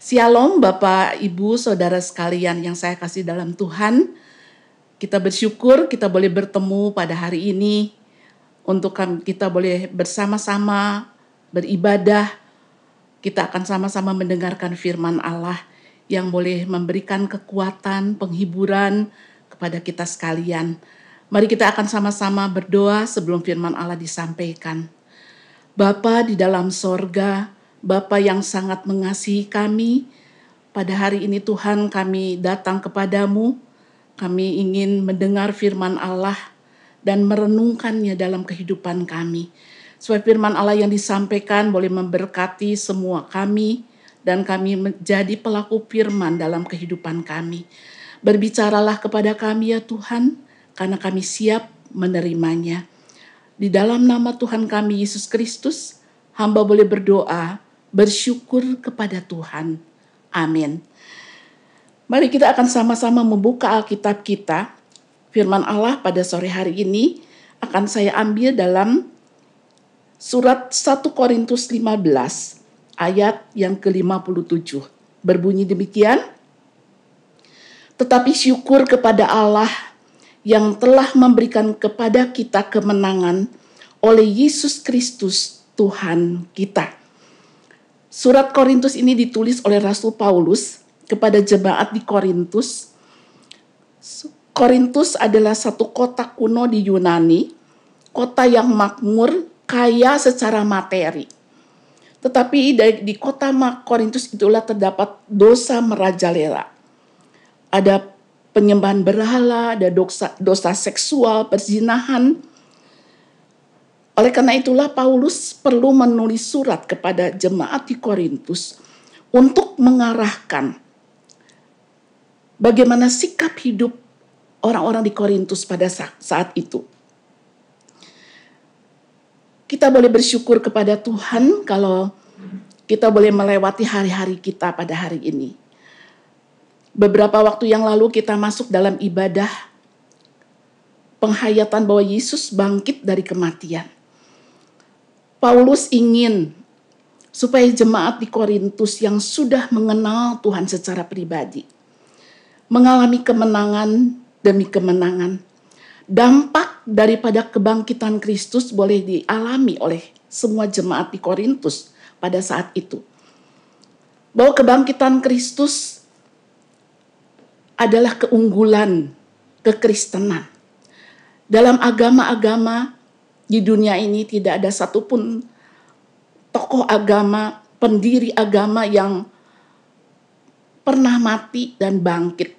Shalom Bapak, Ibu, Saudara sekalian yang saya kasih dalam Tuhan. Kita bersyukur kita boleh bertemu pada hari ini untuk kita boleh bersama-sama beribadah. Kita akan sama-sama mendengarkan firman Allah yang boleh memberikan kekuatan, penghiburan kepada kita sekalian. Mari kita akan sama-sama berdoa sebelum firman Allah disampaikan. Bapa di dalam sorga, Bapa yang sangat mengasihi kami, pada hari ini Tuhan kami datang kepadamu, kami ingin mendengar firman Allah dan merenungkannya dalam kehidupan kami. Supaya firman Allah yang disampaikan boleh memberkati semua kami dan kami menjadi pelaku firman dalam kehidupan kami. Berbicaralah kepada kami ya Tuhan, karena kami siap menerimanya. Di dalam nama Tuhan kami Yesus Kristus, hamba boleh berdoa, bersyukur kepada Tuhan. Amin. Mari kita akan sama-sama membuka Alkitab kita. Firman Allah pada sore hari ini akan saya ambil dalam surat 1 Korintus 15 ayat yang ke-57. Berbunyi demikian. Tetapi syukur kepada Allah yang telah memberikan kepada kita kemenangan oleh Yesus Kristus Tuhan kita. Surat Korintus ini ditulis oleh Rasul Paulus kepada jemaat di Korintus. Korintus adalah satu kota kuno di Yunani, kota yang makmur, kaya secara materi. Tetapi di kota Korintus itulah terdapat dosa merajalela. Ada penyembahan berhala, ada dosa seksual, perzinahan. Oleh karena itulah Paulus perlu menulis surat kepada jemaat di Korintus untuk mengarahkan bagaimana sikap hidup orang-orang di Korintus pada saat itu. Kita boleh bersyukur kepada Tuhan kalau kita boleh melewati hari-hari kita pada hari ini. Beberapa waktu yang lalu kita masuk dalam ibadah penghayatan bahwa Yesus bangkit dari kematian. Paulus ingin supaya jemaat di Korintus yang sudah mengenal Tuhan secara pribadi mengalami kemenangan demi kemenangan. Dampak daripada kebangkitan Kristus boleh dialami oleh semua jemaat di Korintus pada saat itu. Bahwa kebangkitan Kristus adalah keunggulan kekristenan. Dalam agama-agama di dunia ini tidak ada satupun tokoh agama, pendiri agama yang pernah mati dan bangkit.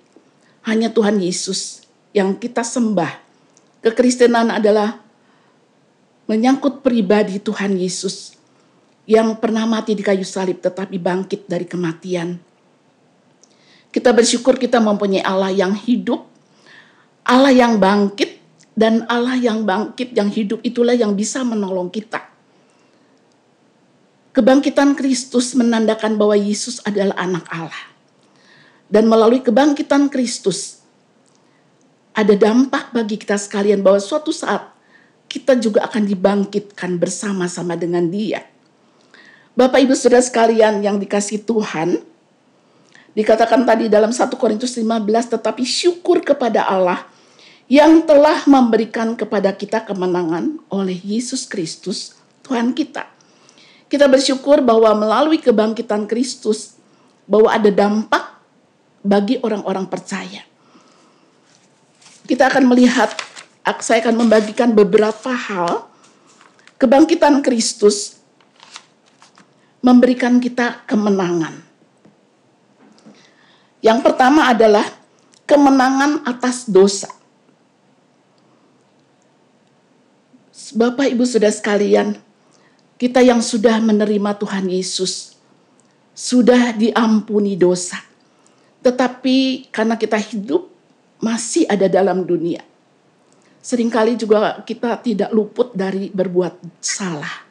Hanya Tuhan Yesus yang kita sembah. Kekristenan adalah menyangkut pribadi Tuhan Yesus yang pernah mati di kayu salib tetapi bangkit dari kematian. Kita bersyukur kita mempunyai Allah yang hidup, Allah yang bangkit, dan Allah yang bangkit, yang hidup itulah yang bisa menolong kita. Kebangkitan Kristus menandakan bahwa Yesus adalah anak Allah. Dan melalui kebangkitan Kristus, ada dampak bagi kita sekalian bahwa suatu saat kita juga akan dibangkitkan bersama-sama dengan Dia. Bapak Ibu Saudara sekalian yang dikasihi Tuhan, dikatakan tadi dalam 1 Korintus 15, tetapi syukur kepada Allah yang telah memberikan kepada kita kemenangan oleh Yesus Kristus Tuhan kita. Kita bersyukur bahwa melalui kebangkitan Kristus, bahwa ada dampak bagi orang-orang percaya. Kita akan melihat, saya akan membagikan beberapa hal. Kebangkitan Kristus memberikan kita kemenangan. Yang pertama adalah kemenangan atas dosa. Bapak, Ibu, Saudara sekalian, kita yang sudah menerima Tuhan Yesus, sudah diampuni dosa. Tetapi karena kita hidup masih ada dalam dunia, seringkali juga kita tidak luput dari berbuat salah.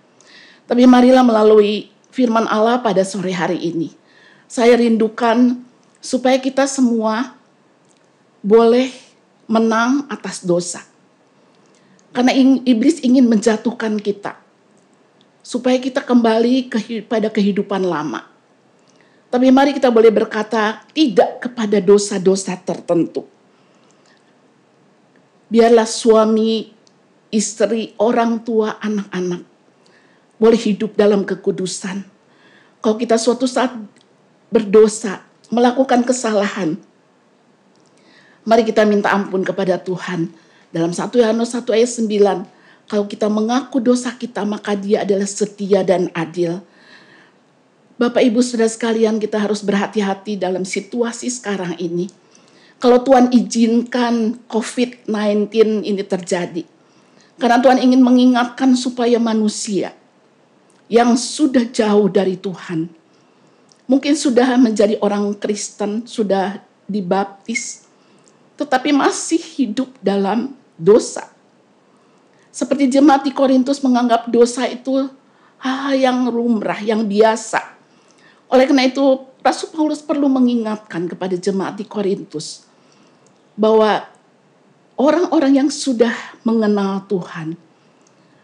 Tapi marilah melalui firman Allah pada sore hari ini, saya rindukan supaya kita semua boleh menang atas dosa. Karena iblis ingin menjatuhkan kita, supaya kita kembali pada kehidupan lama. Tapi mari kita boleh berkata tidak kepada dosa-dosa tertentu. Biarlah suami, istri, orang tua, anak-anak boleh hidup dalam kekudusan. Kalau kita suatu saat berdosa, melakukan kesalahan, mari kita minta ampun kepada Tuhan. Dalam 1 Yohanes 1 ayat 9, kalau kita mengaku dosa kita, maka Dia adalah setia dan adil. Bapak Ibu Saudara sekalian, kita harus berhati-hati dalam situasi sekarang ini. Kalau Tuhan izinkan COVID-19 ini terjadi, karena Tuhan ingin mengingatkan supaya manusia yang sudah jauh dari Tuhan, mungkin sudah menjadi orang Kristen, sudah dibaptis, tetapi masih hidup dalam dosa. Seperti jemaat di Korintus menganggap dosa itu hal yang lumrah, yang biasa. Oleh karena itu, Rasul Paulus perlu mengingatkan kepada jemaat di Korintus bahwa orang-orang yang sudah mengenal Tuhan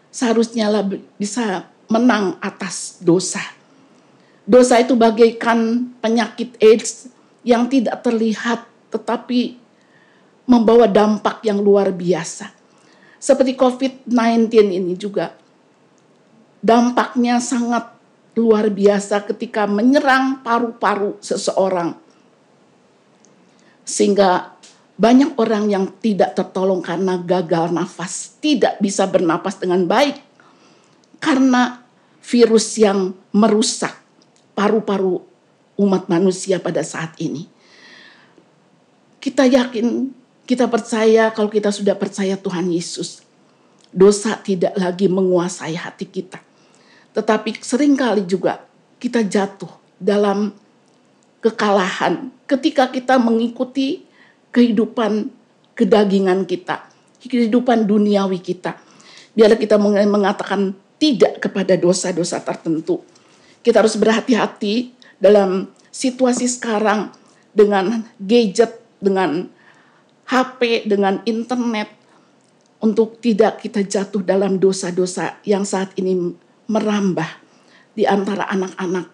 seharusnya bisa menang atas dosa. Dosa itu bagaikan penyakit AIDS yang tidak terlihat tetapi membawa dampak yang luar biasa. Seperti COVID-19 ini juga dampaknya sangat luar biasa ketika menyerang paru-paru seseorang. Sehingga banyak orang yang tidak tertolong karena gagal nafas, tidak bisa bernapas dengan baik karena virus yang merusak paru-paru umat manusia pada saat ini. Kita yakin, kita percaya, kalau kita sudah percaya Tuhan Yesus, dosa tidak lagi menguasai hati kita. Tetapi seringkali juga kita jatuh dalam kekalahan ketika kita mengikuti kehidupan kedagingan kita, kehidupan duniawi kita. Biarlah kita mengatakan tidak kepada dosa-dosa tertentu. Kita harus berhati-hati dalam situasi sekarang dengan gadget, dengan HP, dengan internet, untuk tidak kita jatuh dalam dosa-dosa yang saat ini merambah di antara anak-anak.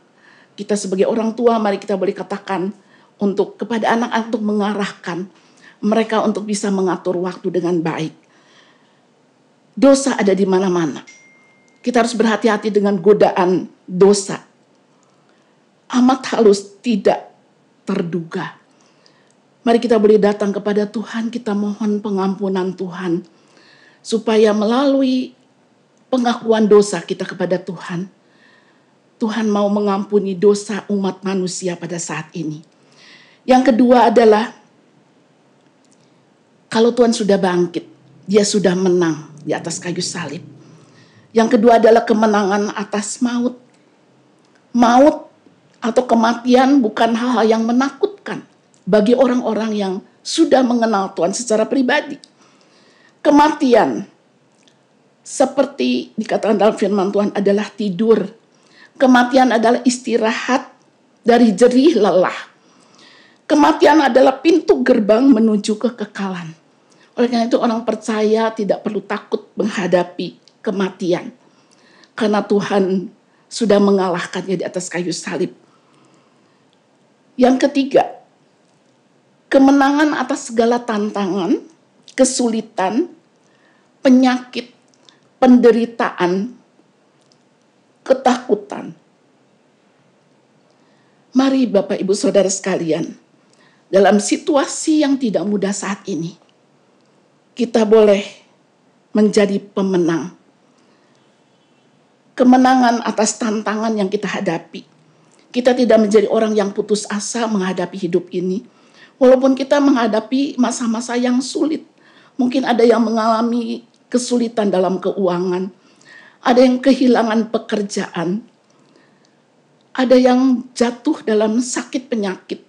Kita sebagai orang tua, mari kita boleh katakan untuk kepada anak-anak untuk mengarahkan mereka untuk bisa mengatur waktu dengan baik. Dosa ada di mana-mana. Kita harus berhati-hati dengan godaan dosa. Amat halus, tidak terduga. Mari kita boleh datang kepada Tuhan, kita mohon pengampunan Tuhan, supaya melalui pengakuan dosa kita kepada Tuhan, Tuhan mau mengampuni dosa umat manusia pada saat ini. Yang kedua adalah, kalau Tuhan sudah bangkit, Dia sudah menang di atas kayu salib. Yang kedua adalah kemenangan atas maut. Maut atau kematian bukan hal-hal yang menakutkan bagi orang-orang yang sudah mengenal Tuhan secara pribadi. Kematian, seperti dikatakan dalam firman Tuhan, adalah tidur. Kematian adalah istirahat dari jerih lelah. Kematian adalah pintu gerbang menuju kekekalan. Oleh karena itu orang percaya tidak perlu takut menghadapi kematian. Karena Tuhan sudah mengalahkannya di atas kayu salib. Yang ketiga, kemenangan atas segala tantangan, kesulitan, penyakit, penderitaan, ketakutan. Mari Bapak Ibu Saudara sekalian, dalam situasi yang tidak mudah saat ini, kita boleh menjadi pemenang. Kemenangan atas tantangan yang kita hadapi. Kita tidak menjadi orang yang putus asa menghadapi hidup ini. Walaupun kita menghadapi masa-masa yang sulit. Mungkin ada yang mengalami kesulitan dalam keuangan. Ada yang kehilangan pekerjaan. Ada yang jatuh dalam sakit penyakit,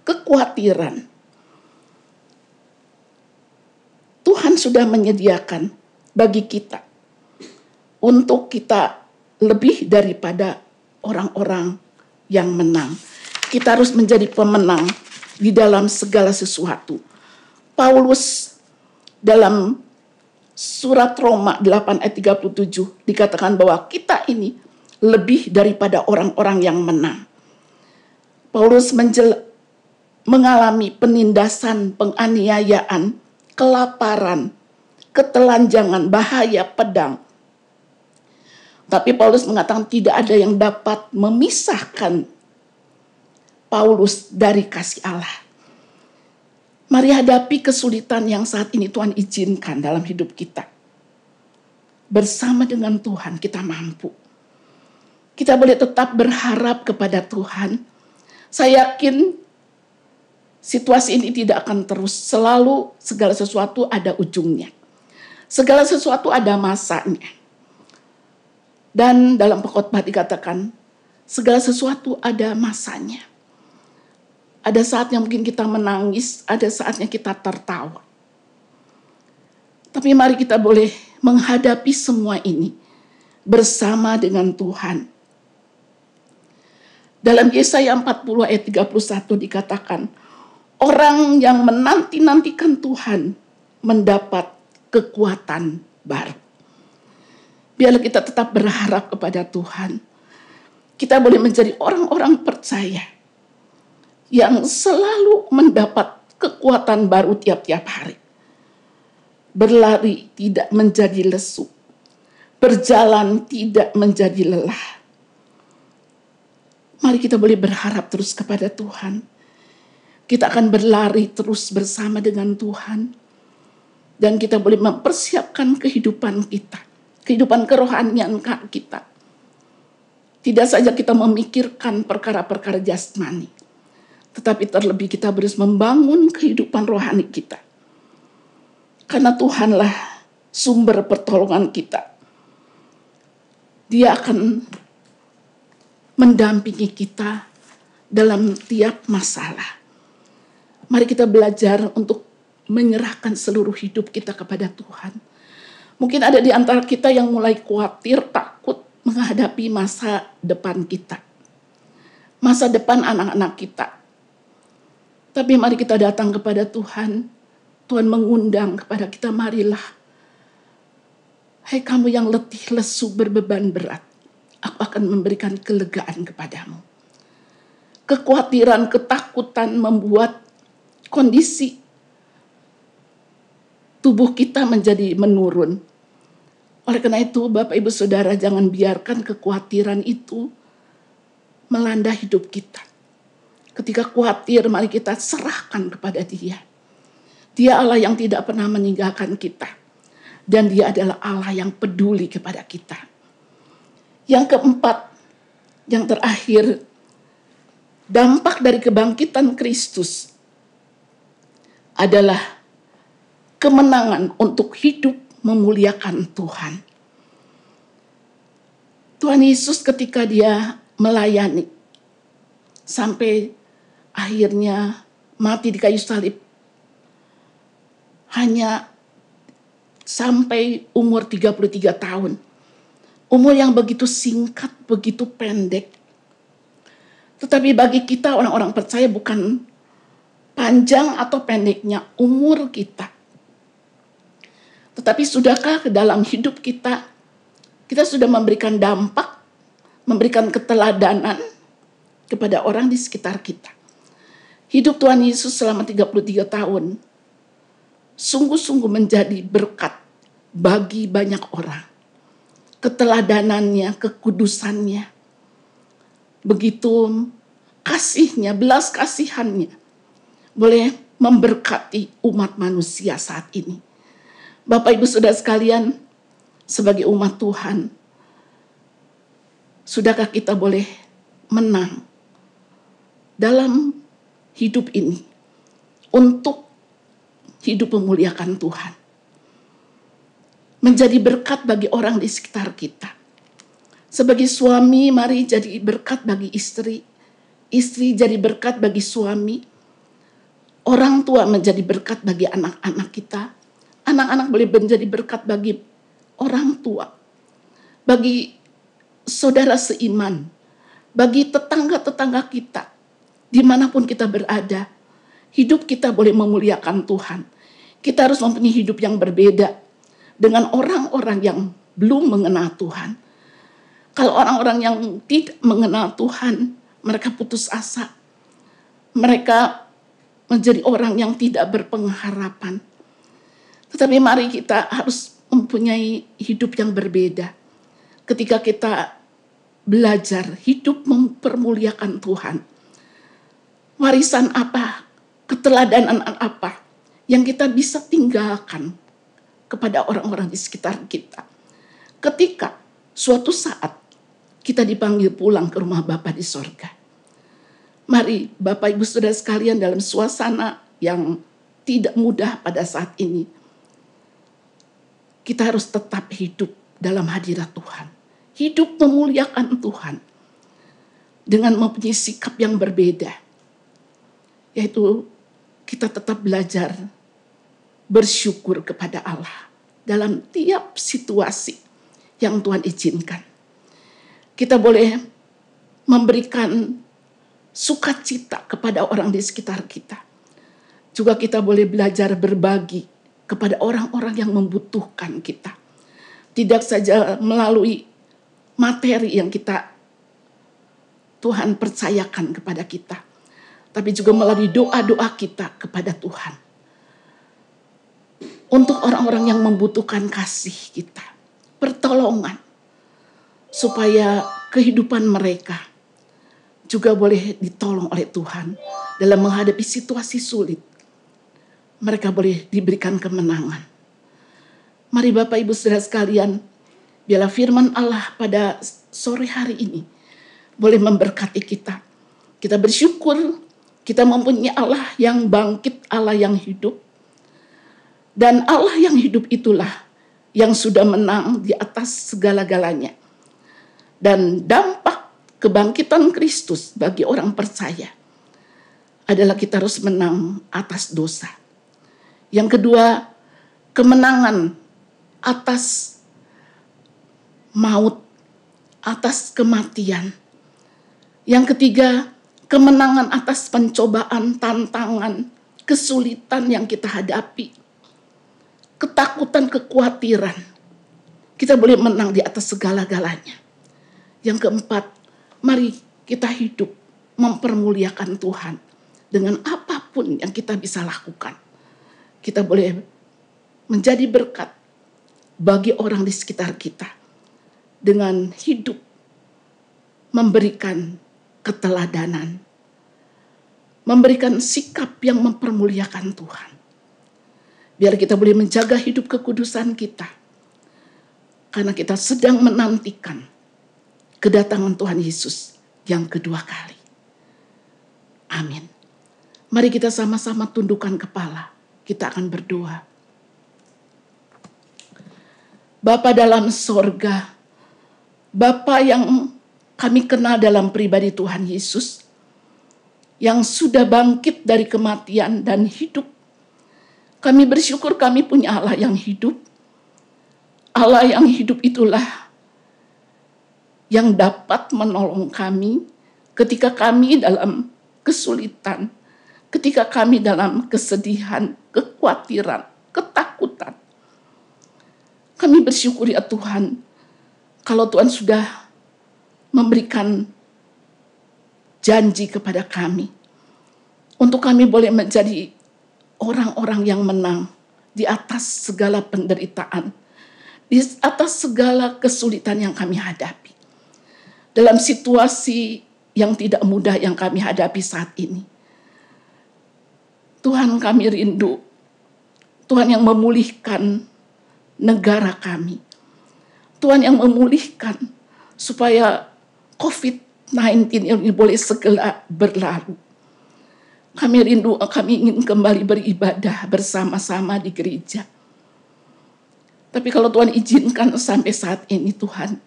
kekhawatiran. Tuhan sudah menyediakan bagi kita untuk kita lebih daripada orang-orang yang menang. Kita harus menjadi pemenang di dalam segala sesuatu. Paulus dalam surat Roma 8 ayat 37 dikatakan bahwa kita ini lebih daripada orang-orang yang menang. Paulus mengalami penindasan, penganiayaan, kelaparan, ketelanjangan, bahaya, pedang. Tapi Paulus mengatakan tidak ada yang dapat memisahkan Paulus dari kasih Allah. Mari hadapi kesulitan yang saat ini Tuhan izinkan dalam hidup kita. Bersama dengan Tuhan kita mampu. Kita boleh tetap berharap kepada Tuhan. Saya yakin situasi ini tidak akan terus. Selalu segala sesuatu ada ujungnya. Segala sesuatu ada masanya. Dan dalam pengkhotbah dikatakan, segala sesuatu ada masanya. Ada saatnya mungkin kita menangis, ada saatnya kita tertawa. Tapi mari kita boleh menghadapi semua ini bersama dengan Tuhan. Dalam Yesaya 40 ayat 31 dikatakan, orang yang menanti-nantikan Tuhan mendapat kekuatan baru. Biarlah kita tetap berharap kepada Tuhan. Kita boleh menjadi orang-orang percaya yang selalu mendapat kekuatan baru tiap-tiap hari. Berlari tidak menjadi lesu. Berjalan tidak menjadi lelah. Mari kita boleh berharap terus kepada Tuhan. Kita akan berlari terus bersama dengan Tuhan. Dan kita boleh mempersiapkan kehidupan kita. Kehidupan kerohanian kita. Tidak saja kita memikirkan perkara-perkara jasmani. Tetapi terlebih kita harus membangun kehidupan rohani kita. Karena Tuhanlah sumber pertolongan kita. Dia akan mendampingi kita dalam tiap masalah. Mari kita belajar untuk menyerahkan seluruh hidup kita kepada Tuhan. Mungkin ada di antara kita yang mulai khawatir, takut menghadapi masa depan kita. Masa depan anak-anak kita. Tapi mari kita datang kepada Tuhan. Tuhan mengundang kepada kita, marilah. Hai kamu yang letih, lesu, berbeban berat. Aku akan memberikan kelegaan kepadamu. Kekhawatiran, ketakutan membuat kondisi tubuh kita menjadi menurun. Oleh karena itu, Bapak Ibu Saudara, jangan biarkan kekhawatiran itu melanda hidup kita. Ketika khawatir, mari kita serahkan kepada Dia. Dia Allah yang tidak pernah meninggalkan kita. Dan Dia adalah Allah yang peduli kepada kita. Yang keempat, yang terakhir, dampak dari kebangkitan Kristus adalah kemenangan untuk hidup memuliakan Tuhan. Tuhan Yesus ketika Dia melayani sampai akhirnya mati di kayu salib, hanya sampai umur 33 tahun. Umur yang begitu singkat, begitu pendek. Tetapi bagi kita orang-orang percaya bukan panjang atau pendeknya umur kita. Tetapi sudahkah ke dalam hidup kita sudah memberikan dampak, memberikan keteladanan kepada orang di sekitar kita. Hidup Tuhan Yesus selama 33 tahun sungguh-sungguh menjadi berkat bagi banyak orang. Keteladanannya, kekudusannya, begitu kasihnya, belas kasihannya boleh memberkati umat manusia saat ini. Bapak Ibu Saudara sekalian, sebagai umat Tuhan, sudahkah kita boleh menang dalam hidup ini untuk hidup memuliakan Tuhan? Menjadi berkat bagi orang di sekitar kita. Sebagai suami, mari jadi berkat bagi istri. Istri jadi berkat bagi suami. Orang tua menjadi berkat bagi anak-anak kita. Anak-anak boleh menjadi berkat bagi orang tua. Bagi saudara seiman. Bagi tetangga-tetangga kita. Dimanapun kita berada. Hidup kita boleh memuliakan Tuhan. Kita harus mempunyai hidup yang berbeda dengan orang-orang yang belum mengenal Tuhan. Kalau orang-orang yang tidak mengenal Tuhan, mereka putus asa. Mereka menjadi orang yang tidak berpengharapan. Tetapi mari kita harus mempunyai hidup yang berbeda. Ketika kita belajar hidup mempermuliakan Tuhan. Warisan apa, keteladanan apa yang kita bisa tinggalkan kepada orang-orang di sekitar kita. Ketika suatu saat kita dipanggil pulang ke rumah Bapa di sorga. Mari Bapak Ibu Saudara sekalian, dalam suasana yang tidak mudah pada saat ini, kita harus tetap hidup dalam hadirat Tuhan. Hidup memuliakan Tuhan dengan mempunyai sikap yang berbeda. Yaitu kita tetap belajar bersyukur kepada Allah dalam tiap situasi yang Tuhan izinkan. Kita boleh memberikan sukacita kepada orang di sekitar kita. Juga kita boleh belajar berbagi kepada orang-orang yang membutuhkan kita. Tidak saja melalui materi yang Tuhan percayakan kepada kita, tapi juga melalui doa-doa kita kepada Tuhan. Untuk orang-orang yang membutuhkan kasih kita, pertolongan, supaya kehidupan mereka juga boleh ditolong oleh Tuhan dalam menghadapi situasi sulit. Mereka boleh diberikan kemenangan. Mari Bapak Ibu Saudara sekalian, biarlah firman Allah pada sore hari ini boleh memberkati kita. Kita bersyukur kita mempunyai Allah yang bangkit, Allah yang hidup. Dan Allah yang hidup itulah yang sudah menang di atas segala-galanya. Dan dampak kebangkitan Kristus bagi orang percaya adalah kita harus menang atas dosa. Yang kedua, kemenangan atas maut, atas kematian. Yang ketiga, kemenangan atas pencobaan, tantangan, kesulitan yang kita hadapi. Ketakutan, kekhawatiran. Kita boleh menang di atas segala-galanya. Yang keempat, mari kita hidup mempermuliakan Tuhan dengan apapun yang kita bisa lakukan. Kita boleh menjadi berkat bagi orang di sekitar kita dengan hidup memberikan keteladanan, memberikan sikap yang mempermuliakan Tuhan. Biar kita boleh menjaga hidup kekudusan kita, karena kita sedang menantikan kedatangan Tuhan Yesus yang kedua kali. Amin. Mari kita sama-sama tundukkan kepala. Kita akan berdoa. Bapa dalam sorga, Bapa yang kami kenal dalam pribadi Tuhan Yesus, yang sudah bangkit dari kematian dan hidup. Kami bersyukur kami punya Allah yang hidup. Allah yang hidup itulah yang dapat menolong kami ketika kami dalam kesulitan, ketika kami dalam kesedihan, kekhawatiran, ketakutan. Kami bersyukur ya Tuhan, kalau Tuhan sudah memberikan janji kepada kami, untuk kami boleh menjadi orang-orang yang menang di atas segala penderitaan, di atas segala kesulitan yang kami hadapi. Dalam situasi yang tidak mudah yang kami hadapi saat ini. Tuhan, kami rindu. Tuhan yang memulihkan negara kami. Tuhan yang memulihkan supaya COVID-19 ini boleh segera berlalu. Kami rindu, kami ingin kembali beribadah bersama-sama di gereja. Tapi kalau Tuhan izinkan sampai saat ini Tuhan,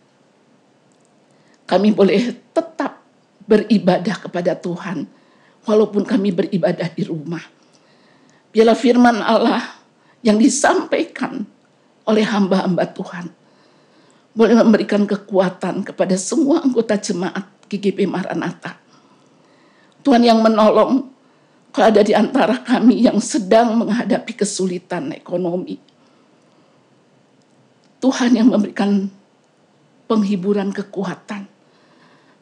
kami boleh tetap beribadah kepada Tuhan, walaupun kami beribadah di rumah. Biarlah firman Allah yang disampaikan oleh hamba-hamba Tuhan boleh memberikan kekuatan kepada semua anggota jemaat GGP Maranatha. Tuhan yang menolong kalau ada di antara kami yang sedang menghadapi kesulitan ekonomi. Tuhan yang memberikan penghiburan kekuatan.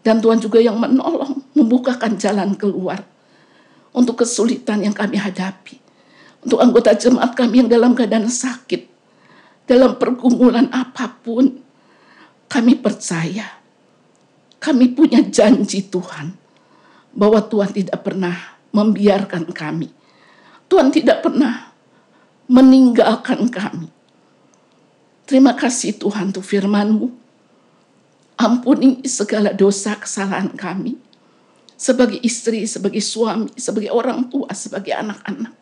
Dan Tuhan juga yang menolong, membukakan jalan keluar. untuk kesulitan yang kami hadapi, untuk anggota jemaat kami yang dalam keadaan sakit, dalam pergumulan apapun. Kami percaya, kami punya janji Tuhan, bahwa Tuhan tidak pernah membiarkan kami. Tuhan tidak pernah meninggalkan kami. Terima kasih Tuhan untuk firman-Mu. Ampuni segala dosa kesalahan kami. Sebagai istri, sebagai suami, sebagai orang tua, sebagai anak-anak.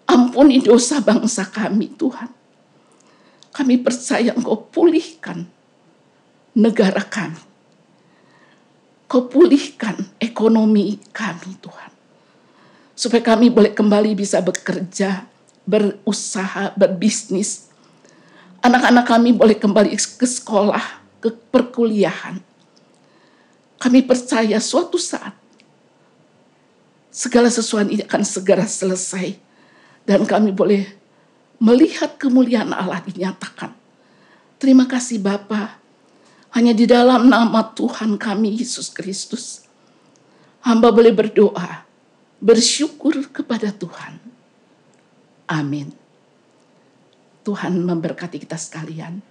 Ampuni dosa bangsa kami Tuhan. Kami percaya Engkau pulihkan negara kami. Kau pulihkan ekonomi kami Tuhan. Supaya kami boleh kembali bisa bekerja, berusaha, berbisnis. Anak-anak kami boleh kembali ke sekolah, ke perkuliahan. Kami percaya suatu saat segala sesuatu ini akan segera selesai. Dan kami boleh melihat kemuliaan Allah dinyatakan. Terima kasih Bapa. Hanya di dalam nama Tuhan kami Yesus Kristus, hamba boleh berdoa, bersyukur kepada Tuhan. Amin. Tuhan memberkati kita sekalian.